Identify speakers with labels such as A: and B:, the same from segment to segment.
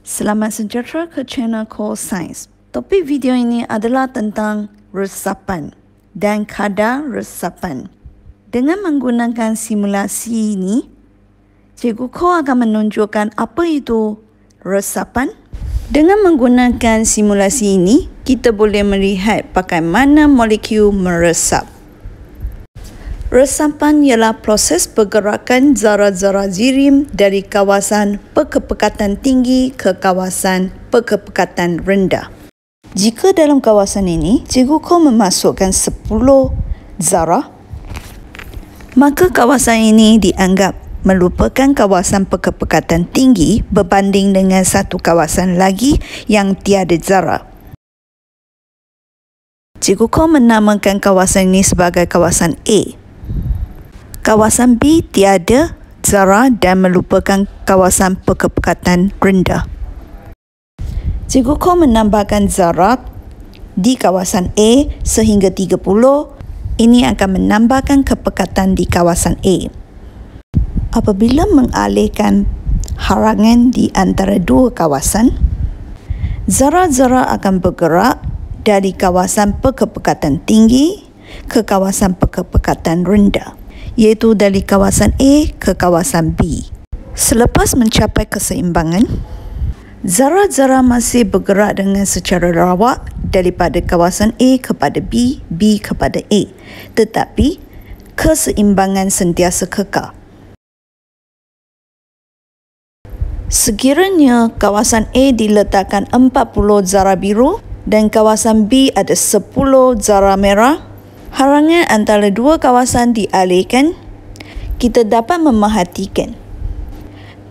A: Selamat sejahtera ke channel Core Science. Topik video ini adalah tentang resapan dan kadar resapan. Dengan menggunakan simulasi ini, Cikgu Core akan menunjukkan apa itu resapan. Dengan menggunakan simulasi ini, kita boleh melihat bagaimana molekul meresap. Resapan ialah proses pergerakan zara-zara zirim dari kawasan perkepekatan tinggi ke kawasan perkepekatan rendah. Jika dalam kawasan ini, Cikgu Core memasukkan 10 zara, maka kawasan ini dianggap merupakan kawasan perkepekatan tinggi berbanding dengan satu kawasan lagi yang tiada zara. Cikgu Core menamakan kawasan ini sebagai kawasan A. Kawasan B tiada zara dan merupakan kawasan perkepekatan rendah. Cikgu Core menambahkan zara di kawasan A sehingga 30. Ini akan menambahkan kepekatan di kawasan A. Apabila mengalihkan halangan di antara dua kawasan, zara-zara akan bergerak dari kawasan perkepekatan tinggi ke kawasan perkepekatan rendah, iaitu dari kawasan A ke kawasan B. Selepas mencapai keseimbangan, zara-zara masih bergerak dengan secara rawak daripada kawasan A kepada B, B kepada A, tetapi keseimbangan sentiasa kekal. Sekiranya kawasan A diletakkan 40 zara biru dan kawasan B ada 10 zara merah, halangan antara dua kawasan dialihkan, kita dapat memerhatikan.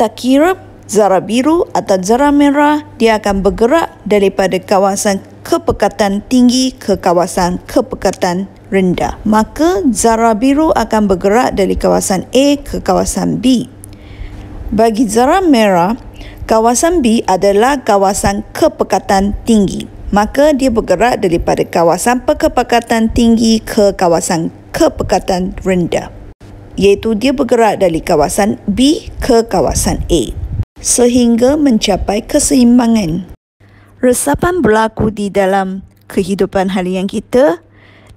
A: Tak kira zara biru atau zara merah, dia akan bergerak daripada kawasan kepekatan tinggi ke kawasan kepekatan rendah. Maka zara biru akan bergerak dari kawasan A ke kawasan B. Bagi zara merah, kawasan B adalah kawasan kepekatan tinggi. Maka dia bergerak daripada kawasan perkepekatan tinggi ke kawasan kepekatan rendah, iaitu dia bergerak dari kawasan B ke kawasan A sehingga mencapai keseimbangan. Resapan berlaku di dalam kehidupan harian kita.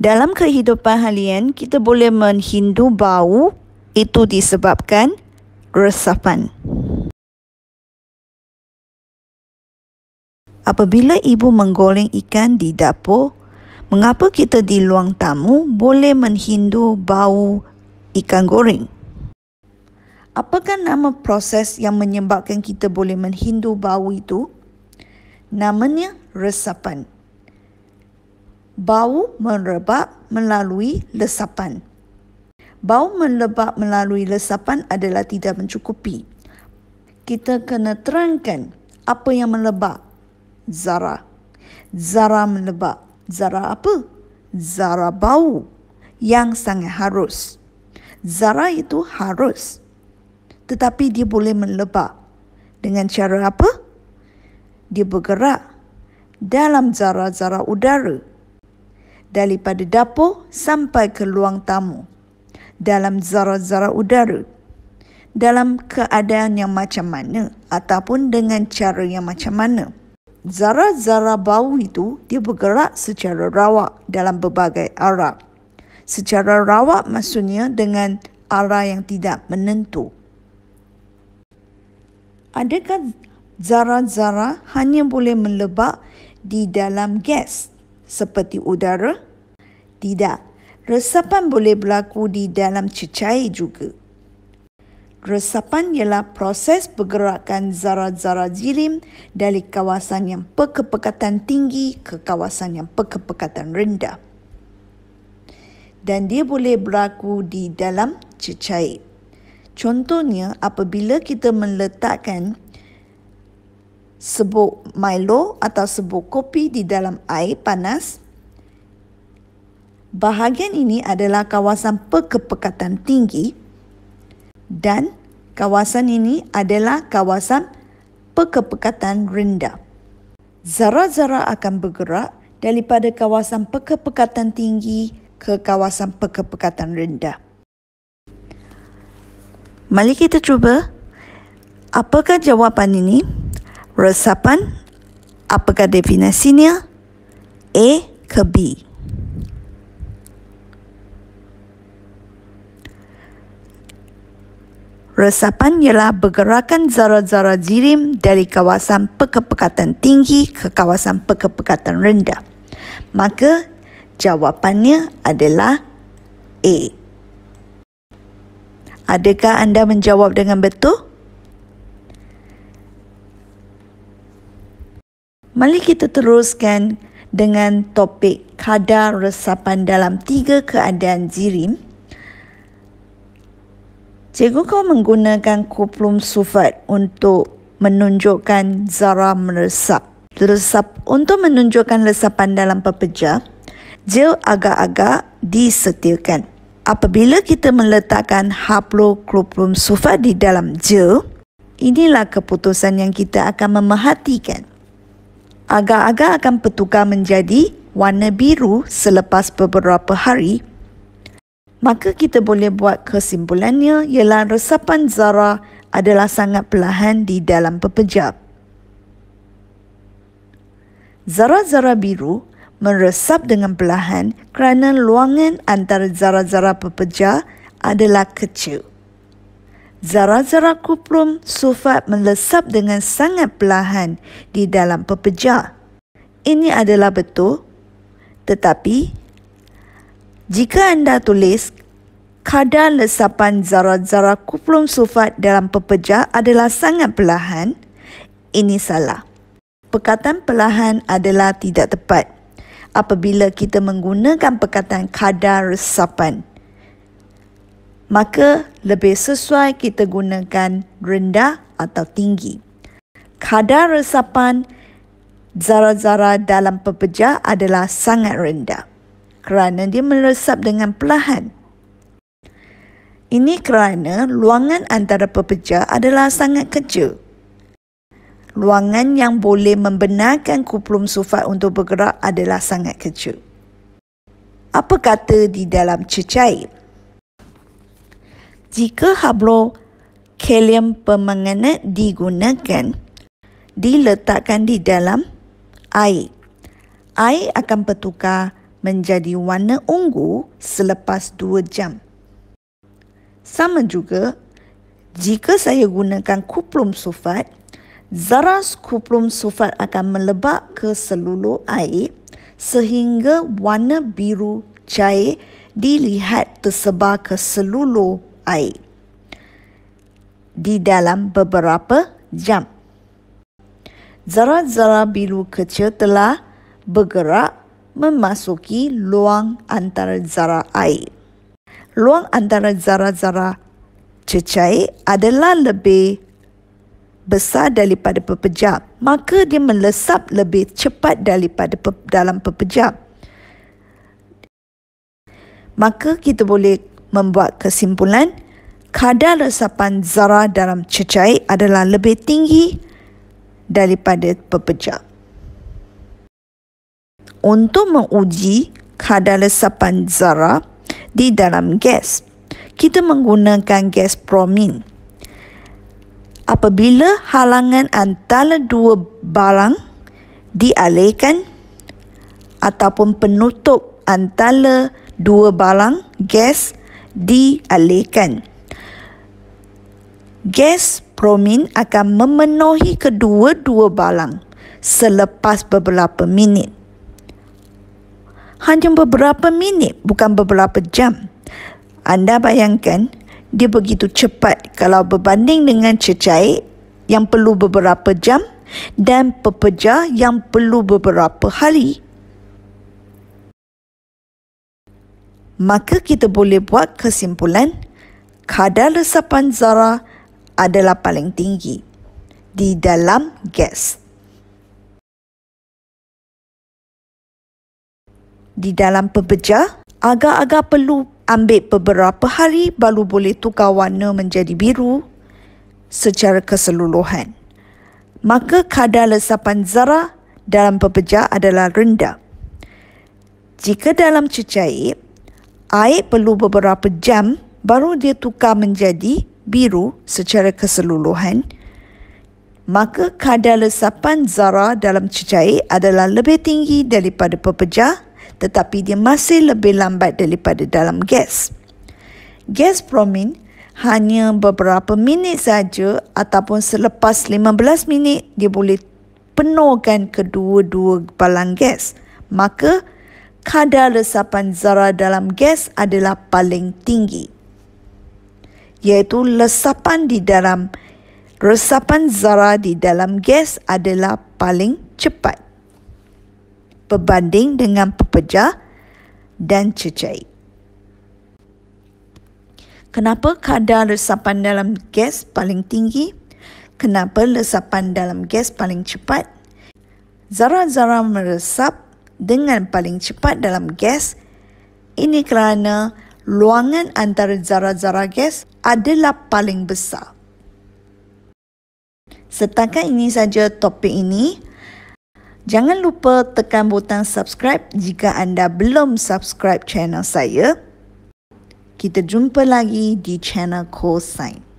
A: Dalam kehidupan harian, kita boleh menghindu bau, itu disebabkan resapan. Apabila ibu menggoreng ikan di dapur, mengapa kita di ruang tamu boleh menghindu bau ikan goreng? Apakah nama proses yang menyebabkan kita boleh menghindu bau itu? Namanya resapan. Bau merebak melalui resapan. Bau merebak melalui resapan adalah tidak mencukupi. Kita kena terangkan apa yang merebak. Zara. Zara merebak. Zara apa? Zara bau yang sangat harus. Zara itu harus, tetapi dia boleh merebak. Dengan cara apa? Dia bergerak dalam zara-zara udara daripada dapur sampai ke ruang tamu. Dalam zara-zara udara, dalam keadaan yang macam mana ataupun dengan cara yang macam mana. Zara-zara bau itu dia bergerak secara rawak dalam berbagai arah. Secara rawak maksudnya dengan arah yang tidak menentu. Adakah zara-zara hanya boleh melebak di dalam gas seperti udara? Tidak. Resapan boleh berlaku di dalam cecair juga. Resapan ialah proses pergerakan zara-zara zirim dari kawasan yang perkepekatan tinggi ke kawasan yang perkepekatan rendah. Dan dia boleh berlaku di dalam cecair. Contohnya, apabila kita meletakkan sebuk Milo atau sebuk kopi di dalam air panas, bahagian ini adalah kawasan perkepekatan tinggi dan kawasan ini adalah kawasan perkepekatan rendah. Zara-zara akan bergerak daripada kawasan perkepekatan tinggi ke kawasan perkepekatan rendah. Mari kita cuba. Apakah jawapan ini? Resapan, apakah definisinya? A ke B. Resapan ialah pergerakan zara-zara jirim dari kawasan pekepekatan tinggi ke kawasan pekepekatan rendah. Maka jawapannya adalah A. Adakah anda menjawab dengan betul? Mari kita teruskan dengan topik kadar resapan dalam 3 keadaan jirim. Cikgu kau menggunakan kuplum sulfat untuk menunjukkan zara meresap. Untuk menunjukkan resapan dalam pepejah, gel agak-agak disetilkan. Apabila kita meletakkan haplokuplum sulfat di dalam gel, inilah keputusan yang kita akan memerhatikan. Agak-agak akan bertukar menjadi warna biru selepas beberapa hari. Maka kita boleh buat kesimpulannya ialah resapan zara adalah sangat perlahan di dalam pepejah. Zara-zara biru meresap dengan perlahan kerana luangan antara zara-zara pepejah adalah kecil. Zara-zara kuplum sulfat melesap dengan sangat perlahan di dalam pepejah. Ini adalah betul, tetapi jika anda tulis kadar resapan zara-zara kuplum sulfat dalam pepejah adalah sangat perlahan, ini salah. Perkataan perlahan adalah tidak tepat apabila kita menggunakan perkataan kadar resapan. Maka lebih sesuai kita gunakan rendah atau tinggi. Kadar resapan zara-zara dalam pepejah adalah sangat rendah kerana dia meresap dengan perlahan. Ini kerana luangan antara pepejah adalah sangat kecil. Luangan yang boleh membenarkan kuplum sulfat untuk bergerak adalah sangat kecil. Apa kata di dalam cecair? Jika hablokalium permanganat digunakan, diletakkan di dalam air, air akan bertukar menjadi warna ungu selepas 2 jam. Sama juga, jika saya gunakan kuplum sulfat, zara kuplum sulfat akan melebak ke seluruh air sehingga warna biru cair dilihat tersebar ke seluruh air di dalam beberapa jam. Zara-zara biru kecil telah bergerak memasuki luang antara zara air. Luang antara zara-zara cecair adalah lebih besar daripada pepejah, maka dia melesap lebih cepat daripada dalam pepejah. Maka kita boleh membuat kesimpulan kadar resapan zara dalam cecair adalah lebih tinggi daripada pepejah. Untuk menguji kadar resapan zara di dalam gas, kita menggunakan gas bromin. Apabila halangan antara dua barang dialihkan ataupun penutup antara dua barang gas dialihkan, gas bromin akan memenuhi kedua-dua barang selepas beberapa minit. Hanya beberapa minit, bukan beberapa jam. Anda bayangkan, dia begitu cepat kalau berbanding dengan cecair yang perlu beberapa jam dan pepejah yang perlu beberapa hari. Maka kita boleh buat kesimpulan kadar resapan zara adalah paling tinggi di dalam gas. Di dalam pepejah, agak-agak perlu ambil beberapa hari baru boleh tukar warna menjadi biru secara keseluruhan. Maka kadar resapan zara dalam pepejah adalah rendah. Jika dalam cecair, air perlu beberapa jam baru dia tukar menjadi biru secara keseluruhan. maka kadar resapan zarah dalam cecair adalah lebih tinggi daripada pepejah, tetapi dia masih lebih lambat daripada dalam gas. Gas bromin hanya beberapa minit saja ataupun selepas 15 minit dia boleh penuhkan kedua-dua balang gas. Maka kadar resapan zarah dalam gas adalah paling tinggi, iaitu resapan zarah di dalam gas adalah paling cepat berbanding dengan pepejah dan cecair. Kenapa kadar resapan dalam gas paling tinggi? Kenapa resapan dalam gas paling cepat? Zarah-zarah meresap dengan paling cepat dalam gas. Ini kerana luangan antara zarah-zarah gas adalah paling besar. Setakat ini saja topik ini. Jangan lupa tekan butang subscribe jika anda belum subscribe channel saya. Kita jumpa lagi di channel Cosine.